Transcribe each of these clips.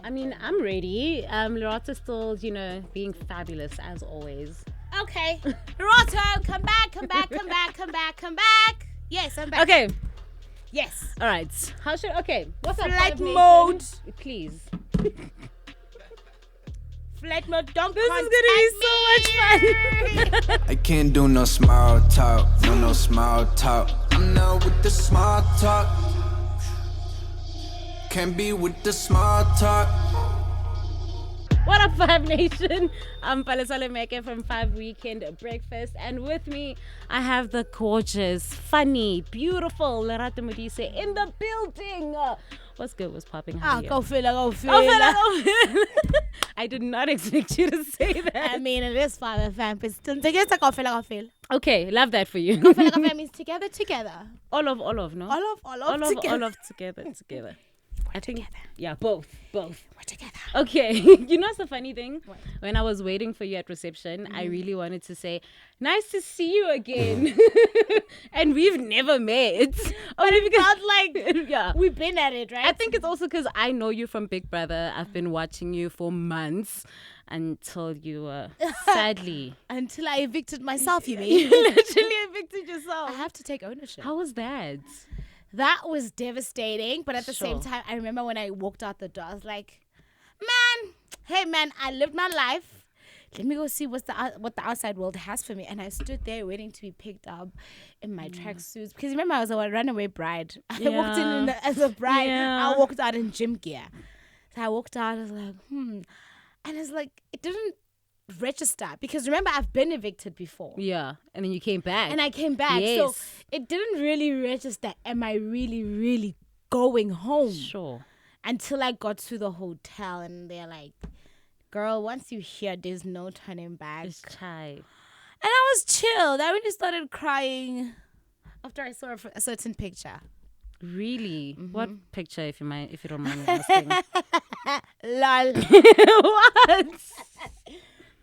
I mean, I'm ready. Lerato's still, being fabulous as always. Okay. Lerato, come back. Yes, I'm back. Okay. Yes. All right. What's up, Flight Five Nation? mode. Please. Flight mode, don't This contact is gonna be so much fun. I can't do no small talk, no small talk. I'm not with the small talk. Can't be with the small talk. What up, Five Nation? I'm Palesa Lemeke from 5 Weekend Breakfast, and with me, I have the gorgeous, funny, beautiful Lerato Modise in the building. What's good? What's popping? Go feel. I did not expect you to say that. I mean, it is fun, fam. But still, go feel. Okay, love that for you. Go feel means together. All of, no? All of together. Together. I think, yeah, both. We're together. Okay, you know what's the funny thing? What? When I was waiting for you at reception, I really wanted to say, nice to see you again. And we've never met. But it felt like yeah. we've been at it, right? I think it's also because I know you from Big Brother. I've been watching you for months until you sadly. Until I evicted myself, you mean? Literally evicted yourself. I have to take ownership. How was that? That was devastating, but at the same time, I remember when I walked out the door, I was like, man, I lived my life. Let me go see what the outside world has for me. And I stood there waiting to be picked up in my tracksuits. Because remember, I was a runaway bride. I walked in as a bride. Yeah. I walked out in gym gear. So I walked out, I was like, And it's like, it didn't register. Because remember, I've been evicted before. Yeah, and then you came back. And I came back. Yes. So it didn't really register. Am I really, really going home? Sure. Until I got to the hotel and they're like, girl, once you're here, there's no turning back. Just try. And I was chilled. I really started crying after I saw a certain picture. Really? Mm-hmm. What picture, if you don't mind me asking? Lol. What?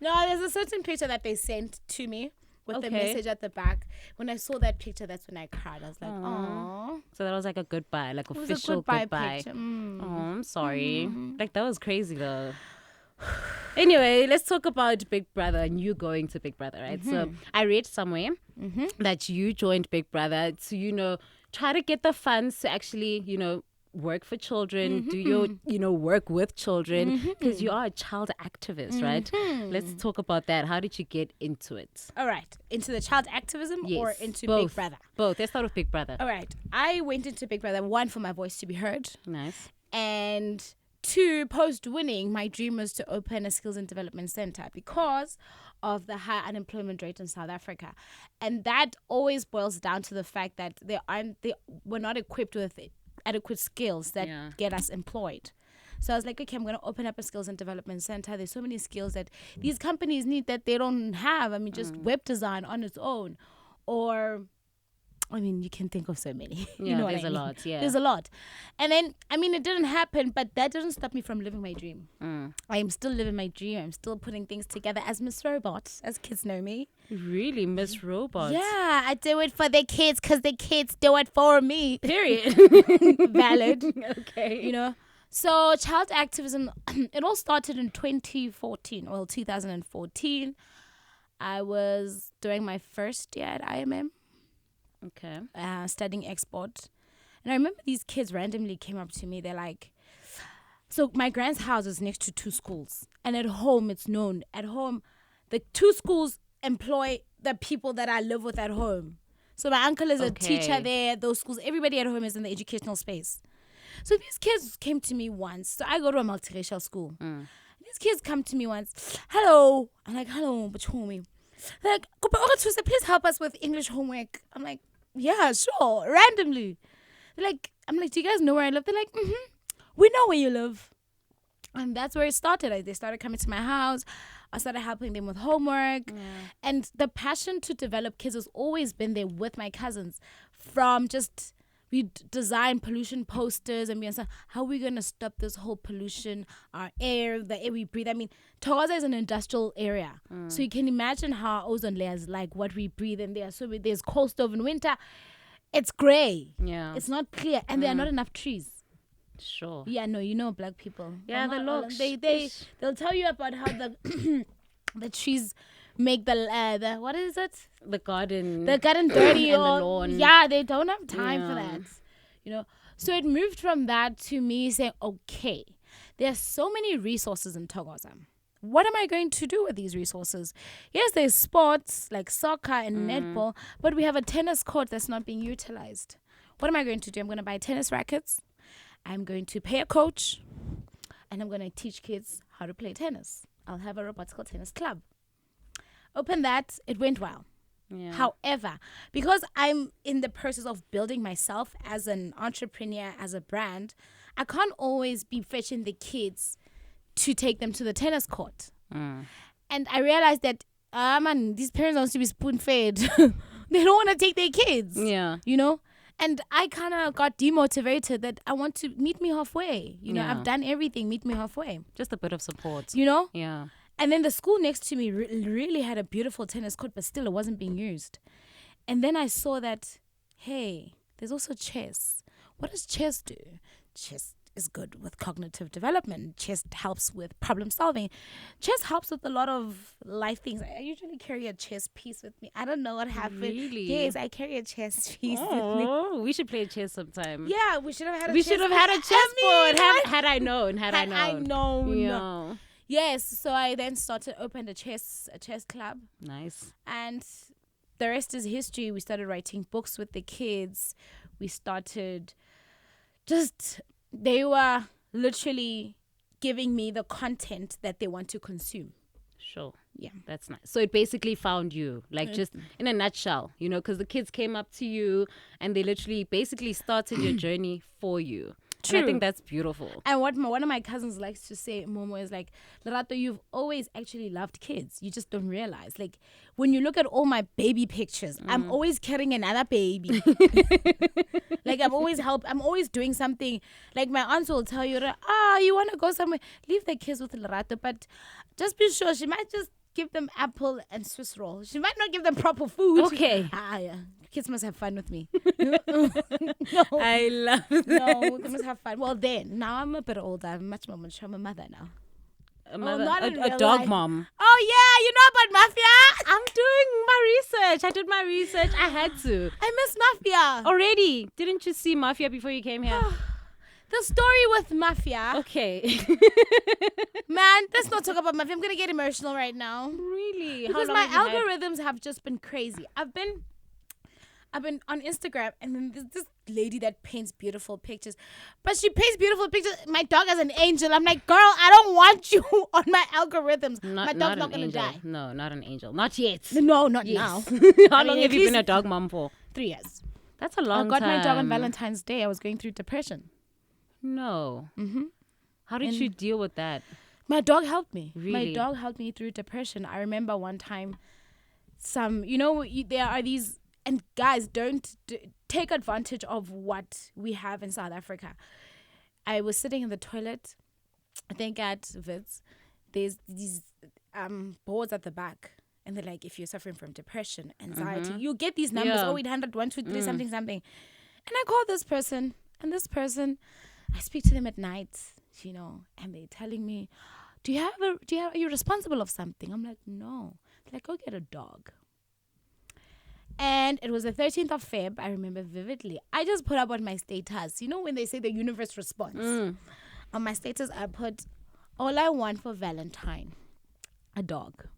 No, there's a certain picture that they sent to me with the message at the back. When I saw that picture, that's when I cried. I was like, "Aww." So that was like a goodbye, like It was official a goodbye goodbye. picture. Oh, I'm sorry. Like, that was crazy though. Anyway, let's talk about Big Brother and you going to Big Brother, right? So I read somewhere that you joined Big Brother to, try to get the funds to actually, work for children, do your, work with children, because you are a child activist, right? Let's talk about that. How did you get into it? All right. Into the child activism or into both. Big Brother? Both. Let's start with Big Brother. All right. I went into Big Brother, one, for my voice to be heard. Nice. And two, post-winning, my dream was to open a skills and development center because of the high unemployment rate in South Africa. And that always boils down to the fact that we're not equipped with adequate skills that get us employed. So I was like, okay, I'm going to open up a skills and development center. There's so many skills that these companies need that they don't have. I mean, just web design on its own. Or, I mean, you can think of so many. Yeah, you know there's what I mean? a lot, yeah. There's a lot. And then, I mean, it didn't happen, but that didn't stop me from living my dream. I am still living my dream. I'm still putting things together as Miss Robot, as kids know me. Really, Miss Robot? Yeah, I do it for the kids because the kids do it for me. Period. Valid. Okay. So child activism, it all started in 2014. I was doing my first year at IMM. Okay. Studying export. And I remember these kids randomly came up to me. They're like, so my grand's house is next to two schools. And at home, it's known. At home, the two schools employ the people that I live with at home. So my uncle is a teacher there. Those schools, everybody at home is in the educational space. So these kids came to me once. So I go to a multiracial school. These kids come to me once. Hello. I'm like, hello, but homie. They're like, please help us with English homework. I'm like, yeah, sure. Randomly. I'm like, do you guys know where I live? They're like, we know where you live. And that's where it started. They started coming to my house. I started helping them with homework. And the passion to develop kids has always been there with my cousins. From just, we design pollution posters and how are we going to stop this whole pollution, our air, the air we breathe. I mean, Thokoza is an industrial area. So you can imagine how our ozone layer is like, what we breathe in there. So there's cold stove in winter. It's gray. Yeah. It's not clear. And there are not enough trees. Sure. Yeah, no, you know black people. Yeah, Well, the not all looks. of- they'll tell you about how the the trees make the what is it? The garden. The garden dirty and or the lawn. yeah, they don't have time for Yeah. that. You know. So it moved from that to me saying, okay, there's so many resources in Thokoza. What am I going to do with these resources? Yes, there's sports like soccer and netball, but we have a tennis court that's not being utilized. What am I going to do? I'm going to buy tennis rackets. I'm going to pay a coach, and I'm going to teach kids how to play tennis. I'll have a robotical tennis club. Open that. It went well. Yeah. However, because I'm in the process of building myself as an entrepreneur, as a brand, I can't always be fetching the kids to take them to the tennis court. And I realized that, man, these parents want to be spoon-fed. They don't want to take their kids. Yeah. You know? And I kind of got demotivated that I want to meet me halfway. You know, Yeah. I've done everything, meet me halfway. Just a bit of support. You know? Yeah. And then the school next to me really had a beautiful tennis court, but still it wasn't being used. And then I saw that, hey, there's also chess. What does chess do? Chess is good with cognitive development. Chess helps with problem solving. Chess helps with a lot of life things. I usually carry a chess piece with me. I don't know what happened. Really? Yes, I carry a chess piece with me. Oh, we should play chess sometime. Yeah, we should have had a We chess should have had a board. chessboard. Had I known. Had I I known. known. Yeah. Yes, so I then opened a chess club. Nice. And the rest is history. We started writing books with the kids. We started they were literally giving me the content that they want to consume. Sure. Yeah. That's nice. So it basically found you, like just in a nutshell, you know, because the kids came up to you and they literally basically started your journey for you. And I True. think that's beautiful. And what one of my cousins likes to say, Momo, is like, Lerato, you've always actually loved kids. You just don't realize. Like, when you look at all my baby pictures, I'm always carrying another baby. Like, I'm always doing something. Like, my aunts will tell you, you want to go somewhere? Leave the kids with Lerato, but just be sure she might just give them apple and Swiss roll. She might not give them proper food. Okay. Yeah. Kids must have fun with me. I love that. No, they must have fun. Well, then, now I'm a bit older. I'm much more mature. I'm a mother now. not in A real dog life. mom. Oh, yeah, you know about Mafia? I'm doing my research. I did my research. I had to. I miss Mafia. Already. Didn't you see Mafia before you came here? The story with Mafia. Okay. Man, let's not talk about Mafia. I'm going to get emotional right now. Really? Because How my long have you had- algorithms have just been crazy. I've been on Instagram, and then there's this lady that paints beautiful pictures. But she paints beautiful pictures. My dog as an angel. I'm like, girl, I don't want you on my algorithms. My dog's not an going to angel. die. No, not an angel. Not yet. No, not Yes. now. How I long mean, have at you been least a dog mom for? 3 years. That's a long I got time. my dog on Valentine's Day. I was going through depression. No. Mm-hmm. How did And- you deal with that? My dog helped me. My Really? dog helped me through depression. I remember one time, there are these, and guys, don't take advantage of what we have in South Africa. I was sitting in the toilet, I think at Wits. There's these boards at the back. And they're like, if you're suffering from depression, anxiety, you get these numbers, Yeah. 0800 123 something. And I call this person, and this person, I speak to them at night, and they're telling me, are you responsible of something? I'm like, no. They're like, go get a dog. And it was the 13th of Feb, I remember vividly. I just put up on my status, when they say the universe responds. On my status, I put, all I want for Valentine, a dog.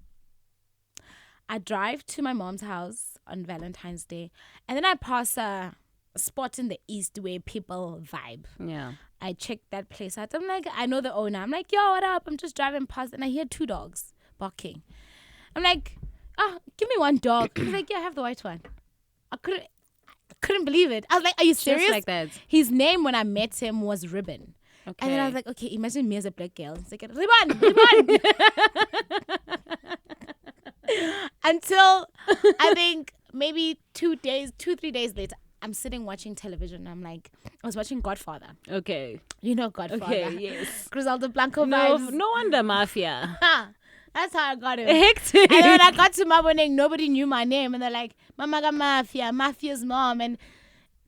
I drive to my mom's house on Valentine's Day, and then I pass a spot in the east where people vibe. Yeah. I checked that place out. I'm like, I know the owner. I'm like, yo, what up? I'm just driving past, and I hear 2 dogs barking. I'm like, give me one dog. He's like, yeah, I have the white one. I couldn't believe it. I was like, are you serious? Just like that. His name when I met him was Ribbon. Okay. And then I was like, okay, imagine me as a black girl. It's like, Ribbon. Until I think maybe 3 days later, I'm sitting watching television. I'm like, I was watching Godfather. Okay. You know Godfather. Okay, yes. Griselda Blanco No, vibes. no wonder Mafia. Ha! That's how I got him. Hectic. And then when I got to Maboneng, nobody knew my name. And they're like, Mama got Mafia, Mafia's mom. And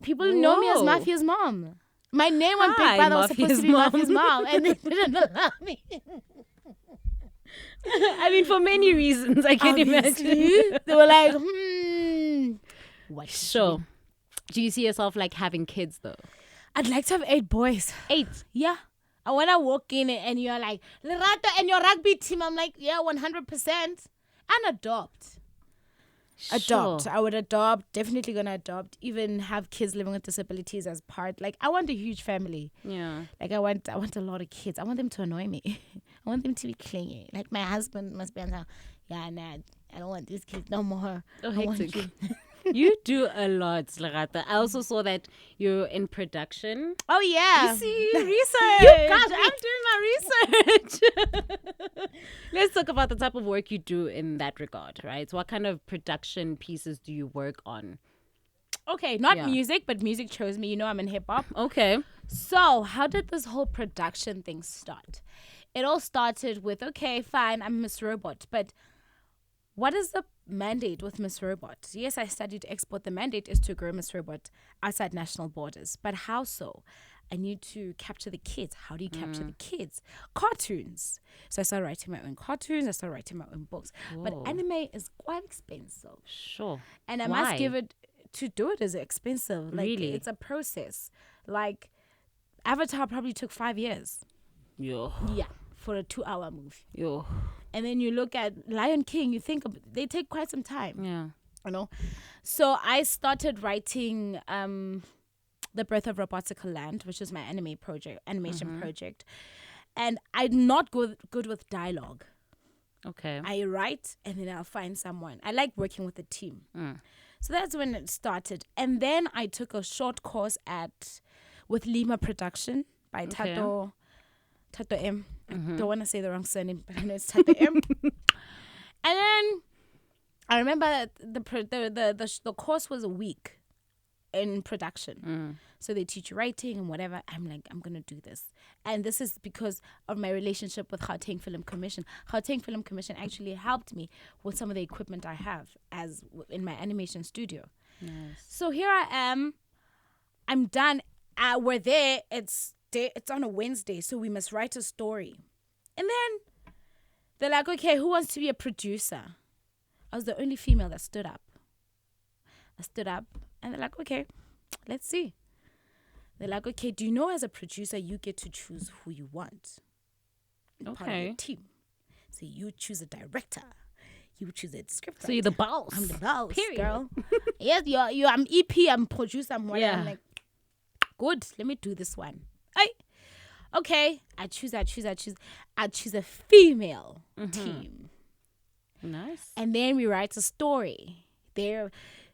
people know me as Whoa. Mafia's mom. My name on Big Hi, Brother was supposed to be Mafia's Mafia's mom, and they didn't allow me. I mean, for many reasons, I can imagine. They were like, what? Sure. Do you see yourself like having kids though? I'd like to have 8 boys. 8. Yeah. And when I walk in and you're like, Lerato and your rugby team, I'm like, yeah, 100%. And adopt. Adopt. Sure. I would adopt. Definitely gonna adopt. Even have kids living with disabilities as part. Like, I want a huge family. Yeah. Like, I want a lot of kids. I want them to annoy me. I want them to be clingy. Like, my husband must be like, yeah, nah, I don't want these kids no more. Oh, I want hectic. you. You do a lot, Lerato. I also saw that you're in production. Oh, yeah. You see, research. You got me. I'm doing my research. Let's talk about the type of work you do in that regard, right? So what kind of production pieces do you work on? Okay, not Yeah. music, but music chose me. You know, I'm in hip hop. Okay. So, how did this whole production thing start? It all started with, okay, fine, I'm Miss Robot, but what is the mandate with Miss Robot? Yes, I studied export. The mandate is to grow Miss Robot outside national borders. But how so? I need to capture the kids. How do you capture the kids? Cartoons. So I started writing my own cartoons. I started writing my own books. Whoa. But anime is quite expensive. Sure. And I Why? must give it, to do it is expensive. Like, Really? it's a process. Like, Avatar probably took 5 years. Yo. Yeah, for a 2-hour movie. Yo. And then you look at Lion King, you think they take quite some time, Yeah. you know. So I started writing The Birth of Robotical Land, which is my animation project. And I'm not good with dialogue. Okay. I write and then I'll find someone. I like working with a team. So that's when it started. And then I took a short course with Lima Production by Okay. Tato M. I don't want to say the wrong surname, but I know it's Tato M. And then I remember that the course was a week in production. So they teach you writing and whatever. I'm like, I'm going to do this. And this is because of my relationship with Gauteng Film Commission. Gauteng Film Commission actually helped me with some of the equipment I have in my animation studio. Nice. So here I am. I'm done. We're there. It's on a Wednesday, so we must write a story. And then they're like, okay, who wants to be a producer? I was the only female that stood up. I stood up, and they're like, okay, let's see. They're like, okay, do you know as a producer, you get to choose who you want? Part of Okay. your team. So you choose a director. You choose a script. So you're the boss. I'm the boss, Period. girl. Yes, I'm EP, I'm producer, I'm whatever. Yeah. I'm like, good, let me do this one. Okay, I choose a female team. Nice. And then we write a story.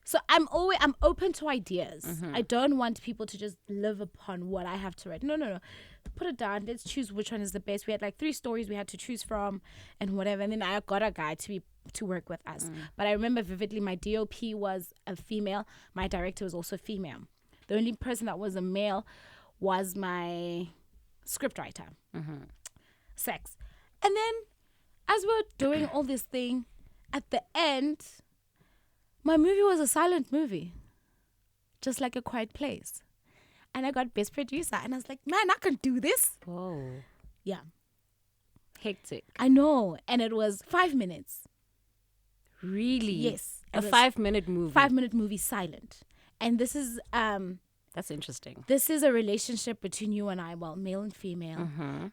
So I'm open to ideas. I don't want people to just live upon what I have to write. No. Put it down. Let's choose which one is the best. We had like 3 stories we had to choose from and whatever. And then I got a guy to work with us. But I remember vividly my DOP was a female. My director was also female. The only person that was a male was my scriptwriter. Sex. And then as we're doing all this thing, at the end, my movie was a silent movie. Just like A Quiet Place. And I got best producer. And I was like, man, I can do this. Whoa. Yeah. Hectic. I know. And it was 5 minutes. Really? Yes. A It was 5-minute movie. 5-minute movie silent. And this is That's interesting. this is a relationship between you and I, well, male and female.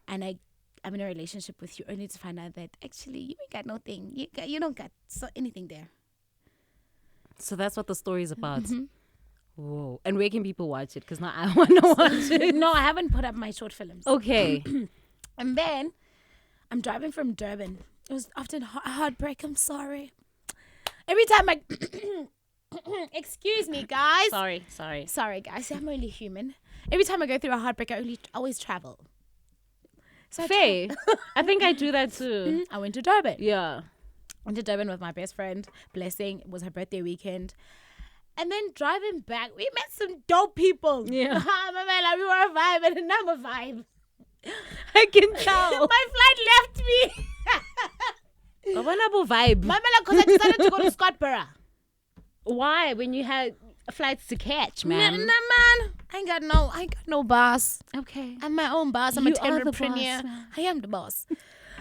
And I'm in a relationship with you only to find out that actually you ain't got nothing. You don't got anything there. So that's what the story is about. Whoa. And where can people watch it? Because now I want to watch it. No, I haven't put up my short films. Okay. And then I'm driving from Durban. It was often a heartbreak. I'm sorry. Every time I... Excuse me, guys. Sorry, guys. I'm only human. Every time I go through a heartbreak, I always travel. So Faye. I think I do that too. I went to Durban. Yeah. Went to Durban with my best friend. Blessing. It was her birthday weekend. And then driving back, we met some dope people. Yeah. Like, we were a vibe and another vibe. I can tell. My flight left me. A wonderful vibe. Because I decided to go to Scottsboro. Why? When you had flights to catch, man. Nah, man. I ain't got no boss. Okay. I'm my own boss. I'm You a are the entrepreneur. boss. I am the boss.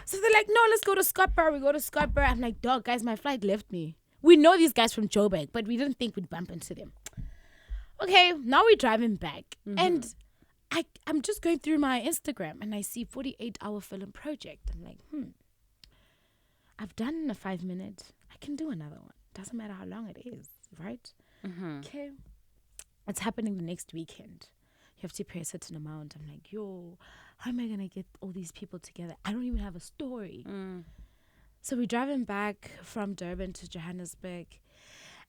So they're like, no, let's go to Scottsboro. We go to Scottsboro. I'm like, dog, guys, my flight left me. We know these guys from Joburg, but we didn't think we'd bump into them. Okay, now we're driving back. And I'm just going through my Instagram and I see 48-hour film project. I'm like, I've done a 5-minute. I can do another one. Doesn't matter how long it is, right? Okay. It's happening the next weekend. You have to pay a certain amount. I'm like, yo, how am I going to get all these people together? I don't even have a story. So we're driving back from Durban to Johannesburg.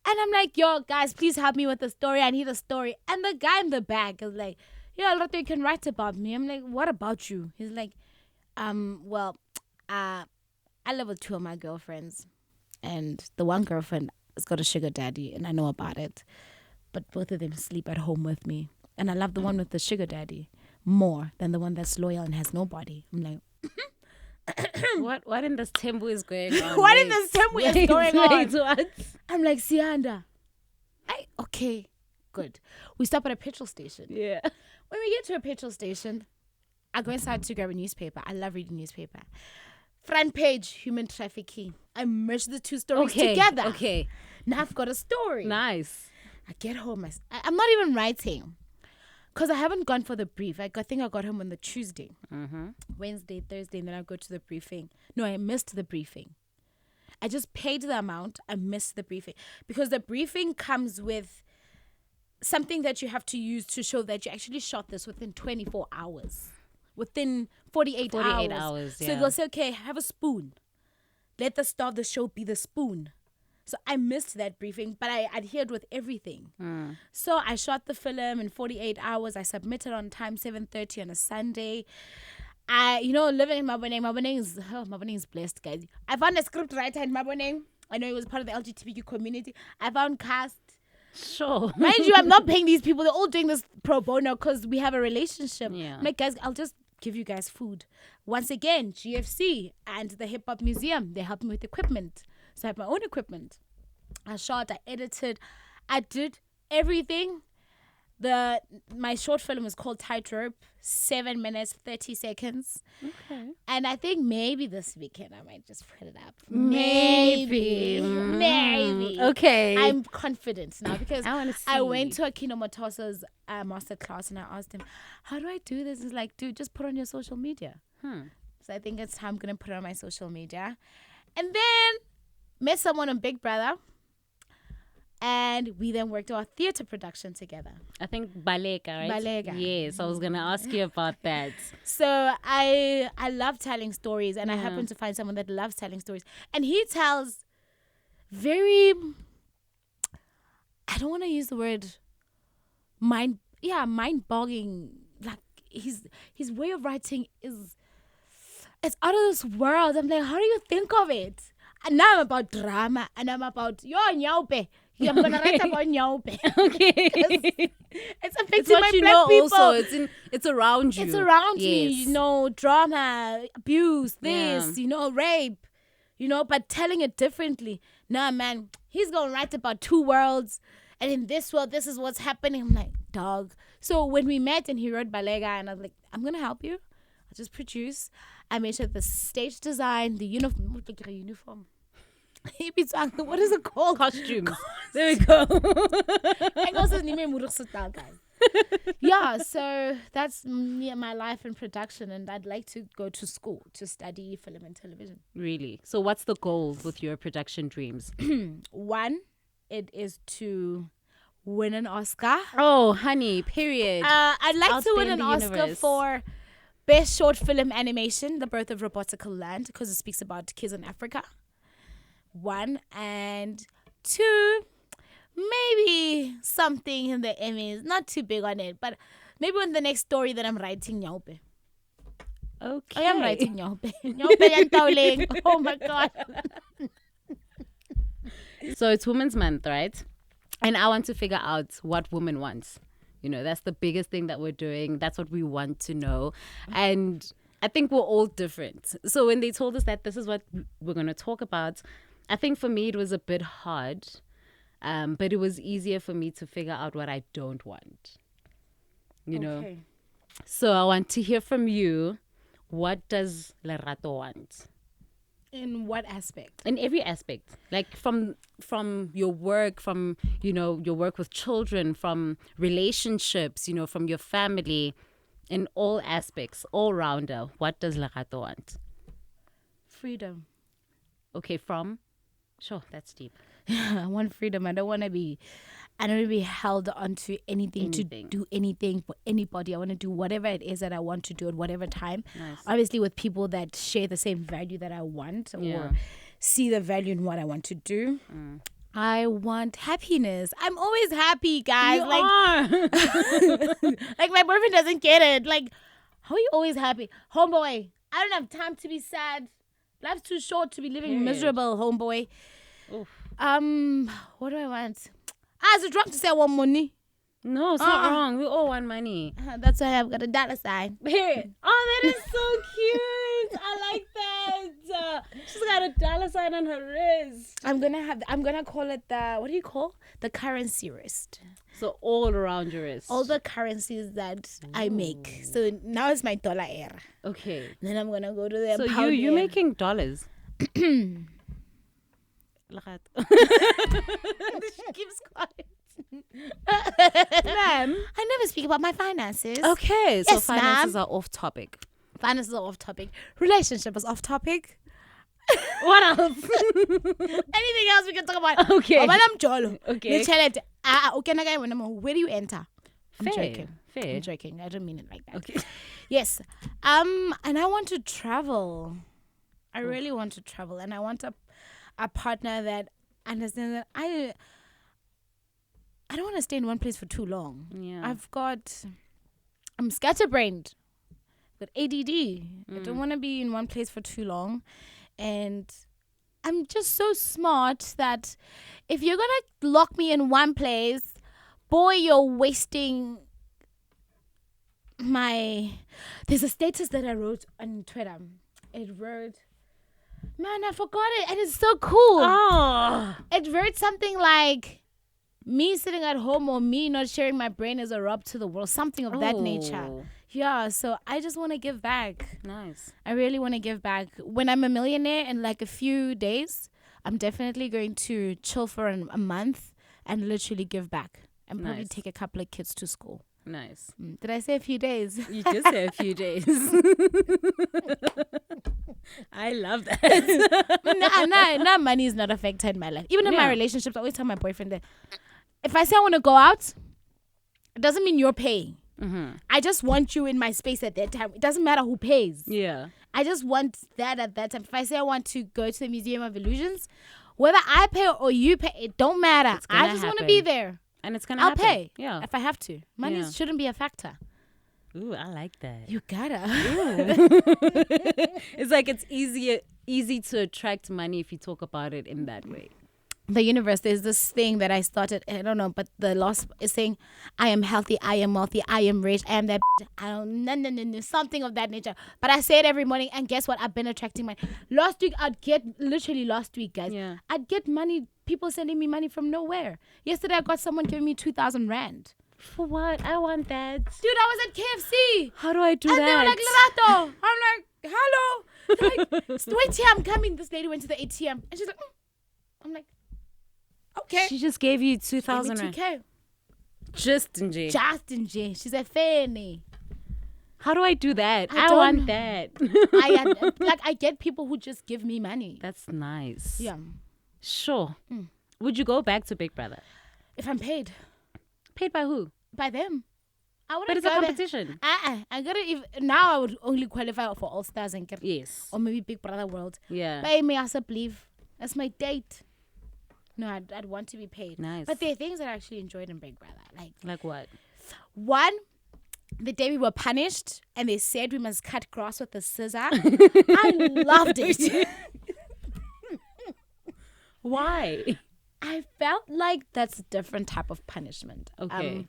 And I'm like, yo, guys, please help me with the story. I need a story. And the guy in the back is like, yeah, Lerato, you can write about me. I'm like, what about you? He's like, I live with 2 of my girlfriends. And the one girlfriend has got a sugar daddy, and I know about it. But both of them sleep at home with me. And I love the one with the sugar daddy more than the one that's loyal and has nobody. I'm like, What in this tempo is going on? what in this tempo is going on? What? I'm like, Sianda. Okay, good. We stop at a petrol station. Yeah. When we get to a petrol station, I go inside to grab a newspaper. I love reading newspaper. Front page, human trafficking. I merge the 2 stories together. Okay. Now I've got a story. Nice. I get home. I'm not even writing. Because I haven't gone for the brief. I think I got home on the Tuesday. Wednesday, Thursday, and then I go to the briefing. No, I missed the briefing. I just paid the amount. I missed the briefing. Because the briefing comes with something that you have to use to show that you actually shot this within 24 hours. Within 48 hours. Yeah. So they'll say, okay, have a spoon. Let the star of the show be the spoon. So I missed that briefing, but I adhered with everything. So I shot the film in 48 hours. I submitted on time, 7:30 on a Sunday. Living in Maboneng is blessed, guys. I found a script writer in Maboneng. I know he was part of the LGBTQ community. I found cast. Sure. Mind you, I'm not paying these people. They're all doing this pro bono because we have a relationship. Yeah. I'm like, guys, I'll just give you guys food. Once again, GFC and the Hip Hop Museum, they helped me with equipment. So I have my own equipment. I shot, I edited, I did everything. My short film is called Tightrope, 7 minutes, 30 seconds. Okay. And I think maybe this weekend I might just put it up. Maybe. Okay. I'm confident now because I wanna see. I went to Akino Motosa's master class and I asked him, how do I do this? He's like, dude, just put on your social media. So I think it's time I'm going to put it on my social media. And then met someone on Big Brother. And we then worked on our theatre production together. I think Balega, right? Balega. Yes, I was going to ask you about that. So I love telling stories, and I happen to find someone that loves telling stories. And he tells very, I don't want to use the word mind-boggling. Like his way of writing it's out of this world. I'm like, how do you think of it? And now I'm about drama, and I'm about nyaupe. I'm gonna write about nyaupe. Okay. It's affecting my black people. Also, it's around you. It's around Yes. me, drama, abuse, this, rape, but telling it differently. Nah, man, he's gonna write about 2 worlds, and in this world, this is what's happening. I'm like, dog. So when we met and he wrote Balega, and I was like, I'm gonna help you. I'll just produce. I made sure the stage design, the uniform. What is it called? Costumes. There we go. Yeah, so that's my life in production, and I'd like to go to school to study film and television. Really? So what's the goal with your production dreams? One, it is to win an Oscar. Oh, honey, period. I'd like Out to win there an in the Oscar universe. for Best Short Film Animation, The Birth of Robotical Land, because it speaks about kids in Africa. 1, and 2, maybe something in the Emmys. Not too big on it, but maybe on the next story that I'm writing, Nyaupe. Okay. I am writing Nyaupe. Nyaupe and Tauling. Oh my God. So it's Women's Month, right? And I want to figure out what women want. That's the biggest thing that we're doing. That's what we want to know. And I think we're all different. So when they told us that this is what we're going to talk about, I think for me it was a bit hard. But it was easier for me to figure out what I don't want. you know. Okay. So I want to hear from you. What does Lerato want? In what aspect? In every aspect, like from your work, from your work with children, from relationships, from your family, in all aspects, all rounder. What does Lerato want? Freedom. Okay, sure, that's deep. I want freedom. I don't want to be held onto anything to do anything for anybody. I want to do whatever it is that I want to do at whatever time. Nice. Obviously with people that share the same value that I want or see the value in what I want to do. I want happiness. I'm always happy, guys. You are. Like my boyfriend doesn't get it. Like, how are you always happy? Homeboy, I don't have time to be sad. Life's too short to be living miserable, homeboy. Oof. What do I want? I was drunk to say I want money. No, it's not wrong. We all want money. That's why I've got a dollar sign. Period. Oh, that is so cute. I like that. She's got a dollar sign on her wrist. I'm gonna call it what do you call? The currency wrist. So all around your wrist. All the currencies that I make. So now it's my dollar era. Okay. Then I'm gonna go to the So pound you era. making dollars. She keeps quiet. Ma'am. I never speak about my finances. Okay, so Yes, finances ma'am. are off topic. Finances are off topic. Relationship is off topic. What else? Anything else we can talk about? Okay. Oh, I'm Jolo. Okay. Where do you enter? I'm Fair. joking. Fair. I'm joking. I don't mean it like that. Okay. Yes. And I want to travel. I really want to travel, and I want a partner that understands that I don't want to stay in one place for too long. Yeah. I'm scatterbrained. I've got ADD. I don't want to be in one place for too long. And I'm just so smart that if you're going to lock me in one place, boy, you're wasting There's a status that I wrote on Twitter. It wrote, man, I forgot it. And it's so cool. Oh. It wrote something like, me sitting at home or me not sharing my brain is a rub to the world. Something of that nature. Yeah, so I just want to give back. Nice. I really want to give back. When I'm a millionaire in like a few days, I'm definitely going to chill for a month and literally give back. And probably Nice. take a couple of kids to school. Nice. Did I say a few days? You did say a few days. I love that. No, money is not a factor in my life. Even in my Yeah. relationships, I always tell my boyfriend that if I say I want to go out, it doesn't mean you're paying. I just want you in my space at that time. It doesn't matter who pays. Yeah. I just want that at that time. If I say I want to go to the Museum of Illusions, whether I pay or you pay, it don't matter. I just want to be there. And it's gonna I'll happen. pay. Yeah. If I have to. Money Yeah. shouldn't be a factor. Ooh, I like that. You gotta. It's like it's easy to attract money if you talk about it in that way. The universe, there's this thing that I started, I don't know, but the loss is saying, I am healthy, I am wealthy, I am rich, I am that I don't no, something of that nature. But I say it every morning, and guess what? I've been attracting money. Last week, guys, Yeah. I'd get money, people sending me money from nowhere. Yesterday, I got someone giving me 2,000 rand. For what? I want that. Dude, I was at KFC. How do I do And that? they were like, Lerato. I'm like, hello. They're like, wait here, I'm coming. This lady went to the ATM. And she's like, I'm like, okay. She just gave you Give me 2,000 rand. 2K. Just in J. Just in J. She's a fanny. How do I do that? I I don't want know. that. I get people who just give me money. That's nice. Yeah. Sure. Would you go back to Big Brother? If I'm paid Paid by who? by them, I wouldn't But it's a go there. competition. I gotta now I would only qualify for All Stars and Yes. or maybe Big Brother World. Yeah. Pay me as a leave. That's my date. No, I'd want to be paid. Nice. But there are things that I actually enjoyed in Big Brother. Like what? One, the day we were punished and they said we must cut grass with a scissor. I loved it. Why? I felt like that's a different type of punishment. Okay.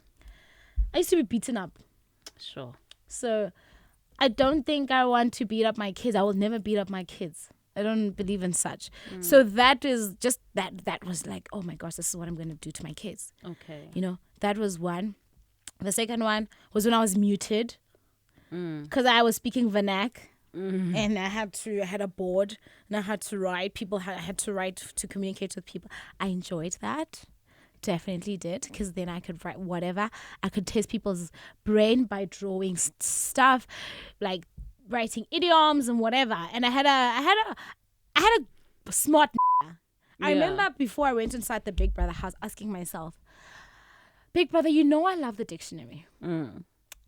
I used to be beaten up. Sure. So I don't think I want to beat up my kids. I will never beat up my kids. I don't believe in such. So that is just that was like, oh my gosh, this is what I'm going to do to my kids. Okay. You know, that was one. The second one was when I was muted because I was speaking vernac. And I had a board and I had to write. I had to write to communicate with people. I enjoyed that. Definitely did, because then I could write whatever. I could test people's brain by drawing stuff, like writing idioms and whatever. And I had a smart. I remember before I went inside the Big Brother house asking myself, Big Brother, you know I love the dictionary.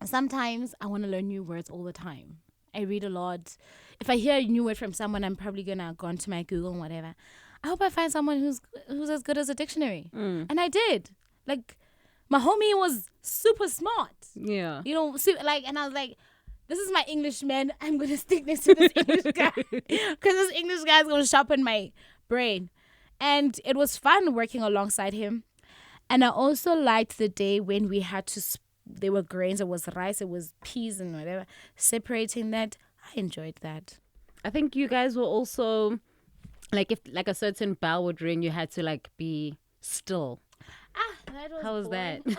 Sometimes I want to learn new words all the time. I read a lot. If I hear a new word from someone, I'm probably gonna go onto my Google and whatever. I hope I find someone who's as good as a dictionary. And I did. Like, my homie was super smart. Yeah. You know, and I was like, this is my English man. I'm gonna stick next to this English guy because this English guy is gonna sharpen my brain. And it was fun working alongside him. And I also liked the day when we had to. There were grains, it was rice, it was peas and whatever. Separating that, I enjoyed that. I think you guys were also, like, if like a certain bell would ring, you had to like be still. That was How was boring. that?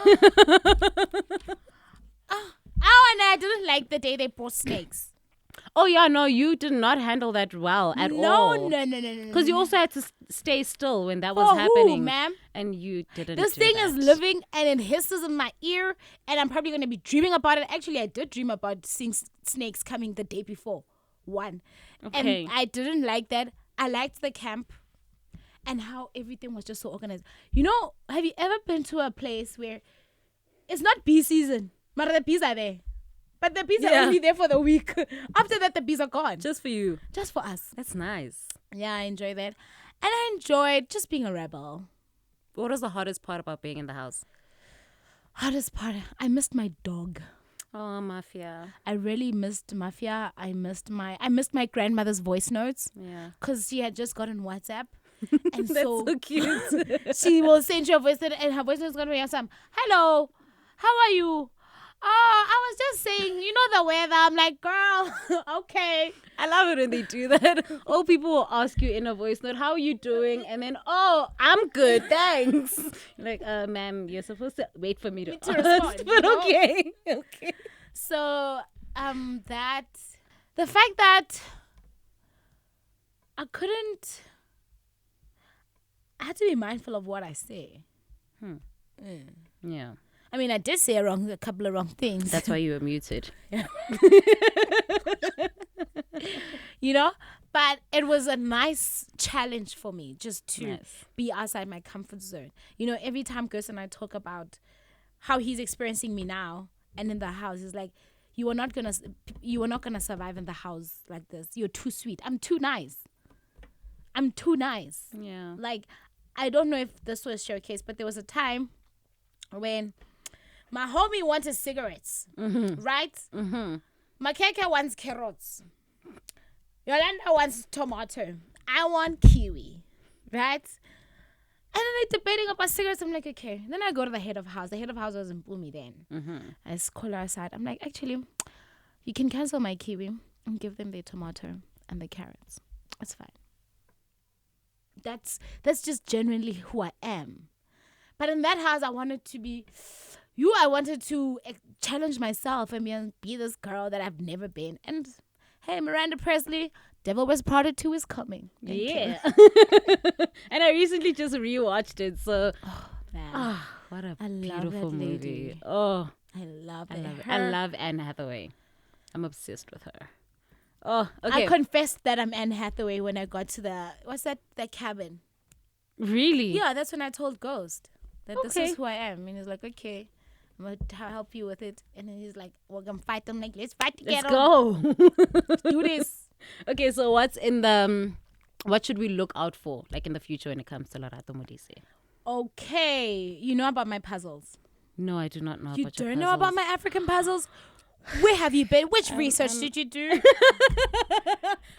And I didn't like the day they brought snakes. Oh yeah, no, you did not handle that well at all. No. Because you also had to stay still when that was For happening. who, ma'am? And you didn't. This do thing that. is living and it hisses in my ear, and I'm probably going to be dreaming about it. Actually, I did dream about seeing snakes coming the day before. One. Okay. And I didn't like that. I liked the camp and how everything was just so organized. You know, have you ever been to a place where it's not bee season, but the bees are there? But the bees are only there for the week. After that, the bees are gone. Just for you. Just for us. That's nice. Yeah, I enjoy that. And I enjoyed just being a rebel. What was the hardest part about being in the house? Hardest part, I missed my dog. Oh, Mafia. I really missed Mafia. I missed my grandmother's voice notes. Yeah. Because she had just gotten WhatsApp. And That's so cute. she will send you a voice note, and her voice note is going to be awesome. Hello, how are you? Oh, I was just saying, you know the weather. I'm like, girl, okay. I love it when they do that. All people will ask you in a voice note, how are you doing? And then, oh, I'm good, thanks. You're like, ma'am, you're supposed to wait for me to ask. Respond, But you know? okay. Okay. So, the fact that I had to be mindful of what I say. Yeah. I mean, I did say a couple of wrong things. That's why you were muted. You know? But it was a nice challenge for me just to be outside my comfort zone. You know, every time Gus and I talk about how he's experiencing me now and in the house, he's like, you are not gonna survive in the house like this. You're too sweet. I'm too nice. Yeah. Like, I don't know if this was showcased, but there was a time when my homie wanted cigarettes, right? Makeke wants carrots. Yolanda wants tomato. I want kiwi, right? And then they're debating about cigarettes. I'm like, okay. Then I go to the head of house. The head of house was in Bumi then. I just call her aside. I'm like, actually, you can cancel my kiwi and give them their tomato and the carrots. It's fine. That's just genuinely who I am. But in that house, I wanted to be I wanted to challenge myself and be this girl that I've never been. And hey, Miranda Presley, Devil Wears Prada 2 is coming. Thank you. And I recently just rewatched it. So, Man. what a I love beautiful that movie. lady. Oh, I love it. I love Anne Hathaway. I'm obsessed with her. Oh, okay. I confessed that I'm Anne Hathaway when I got to that cabin. Really? Yeah, that's when I told Ghost that this Okay. is who I am. And he's like, okay, I'm going to help you with it. And then he's like, we're going to fight. I'm like, let's fight together. Let's go. Let's do this. Okay, so what's in the... what should we look out for, like in the future when it comes to Lerato Modise? Okay. You know about my puzzles. No, I do not know You about your don't know about puzzles. my African puzzles? Where have you been? Which research did you do?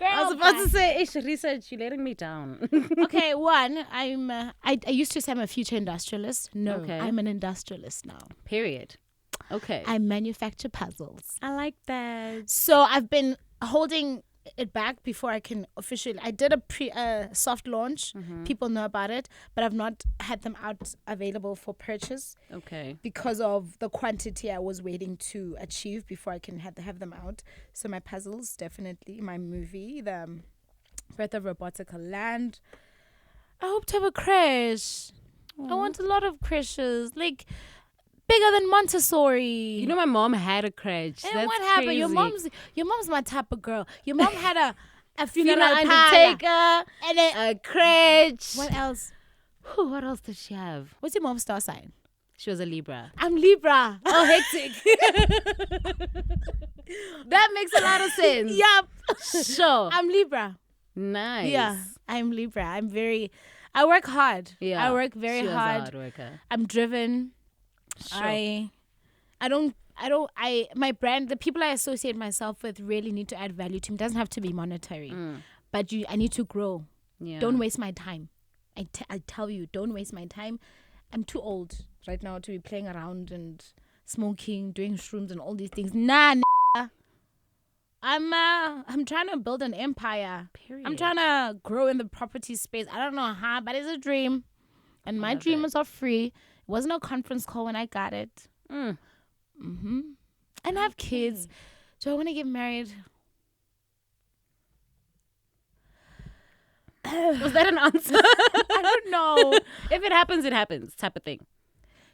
I was about to say, Ish, research, you're letting me down. Okay, one, I used to say I'm a future industrialist. No, Okay. I'm an industrialist now. Period. Okay. I manufacture puzzles. I like that. So I've been holding it back before I can officially. I did a soft launch. People know about it, but I've not had them out available for purchase. Okay. Because of the quantity I was waiting to achieve before I can have them out. So my puzzles, definitely. My movie, the Birth of Robotica Land. I hope to have a crash. I want a lot of crashes. Like, bigger than Montessori. You know, my mom had a crash. And That's what happened? crazy. Your mom's my type of girl. Your mom had a funeral undertaker and then a crash. what else? Whew, what else did she have? What's your mom's star sign? She was a Libra. I'm Libra. Oh, hectic. That makes a lot of sense. Yup. Sure. I'm Libra. Nice. Yeah, I'm Libra. I work hard. Yeah. I work very She was a hard. hard worker. I'm driven. Sure. My brand, the people I associate myself with really need to add value to me. It doesn't have to be monetary, but I need to grow. Yeah. Don't waste my time. I tell you, don't waste my time. I'm too old right now to be playing around and smoking, doing shrooms and all these things. Nah. I'm trying to build an empire. Period. I'm trying to grow in the property space. I don't know how, but it's a dream. And my dream was all free. It wasn't a conference call when I got it. And have kids. Do I want to get married? Was that an answer? I don't know. If it happens type of thing.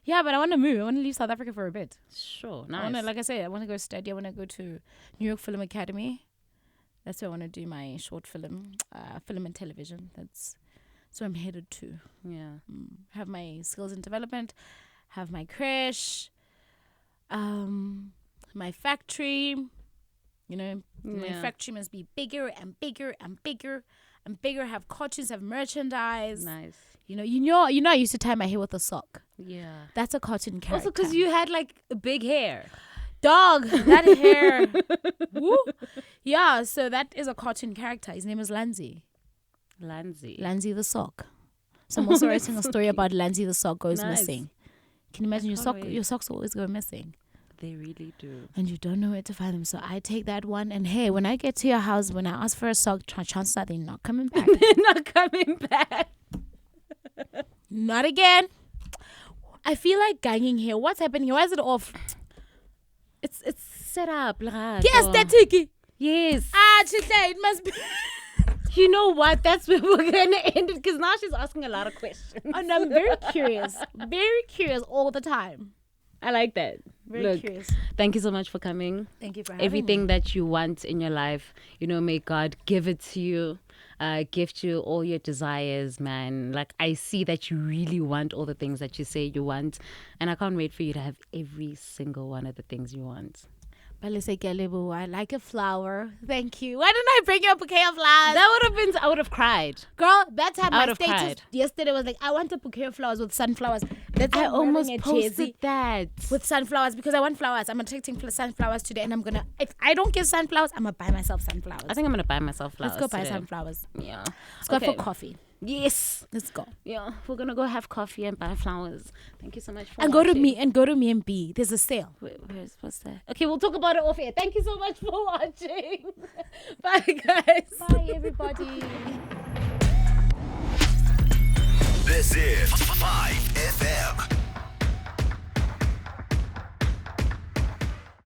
Yeah, but I want to move. I want to leave South Africa for a bit. Sure. I Nice. want to, like I said, I want to go study. I want to go to New York Film Academy. That's where I want to do my short film, film and television. That's where I'm headed to. Yeah. Have my skills and development. Have my crash. My factory. You know, my Yeah. factory must be bigger and bigger and bigger and bigger. Have cartoons, have merchandise. Nice. You know, I used to tie my hair with a sock. Yeah. That's a cartoon character. Also, because you had like big hair. Dog, that hair. Woo. Yeah, so that is a cartoon character. His name is Lanzi. Lanzi the sock. So I'm also writing a story about Lanzi the sock goes Nice. missing. Can you imagine your socks always go missing? They really do. And you don't know where to find them. So I take that one and hey, when I get to your house, when I ask for a sock, chances are they're not coming back. Not coming back. Not again. I feel like ganging here. What's happening? Why is it off? It's set up. Lerato. Yes, that's Yes. Chitla, it must be. You know what? That's where we're going to end it because now she's asking a lot of questions. And I'm very curious. Very curious all the time. I like that. Very curious. Thank you so much for coming. Thank you for having Everything me. that you want in your life, may God give it to you. Gift you all your desires, man. Like, I see that you really want all the things that you say you want. And I can't wait for you to have every single one of the things you want. Palesa Lemeke, I like a flower. Thank you. Why didn't I bring you a bouquet of flowers? I would have cried. Girl, that time I my would've status cried. yesterday was like, I want a bouquet of flowers with sunflowers. That's I why I'm wearing almost a posted jersey that. with sunflowers because I want flowers. I'm attracting sunflowers today, and if I don't get sunflowers, I'm gonna buy myself sunflowers. I think I'm going to buy myself flowers. Let's go buy today. sunflowers. Yeah. Let's go Okay. for coffee. Yes. Let's go. Yeah. We're going to go have coffee and buy flowers. Thank you so much for And go to watching. me and B. There's a sale. What's that? Okay, we'll talk about it off air. Thank you so much for watching. Bye, guys. Bye, everybody. This is 5FM.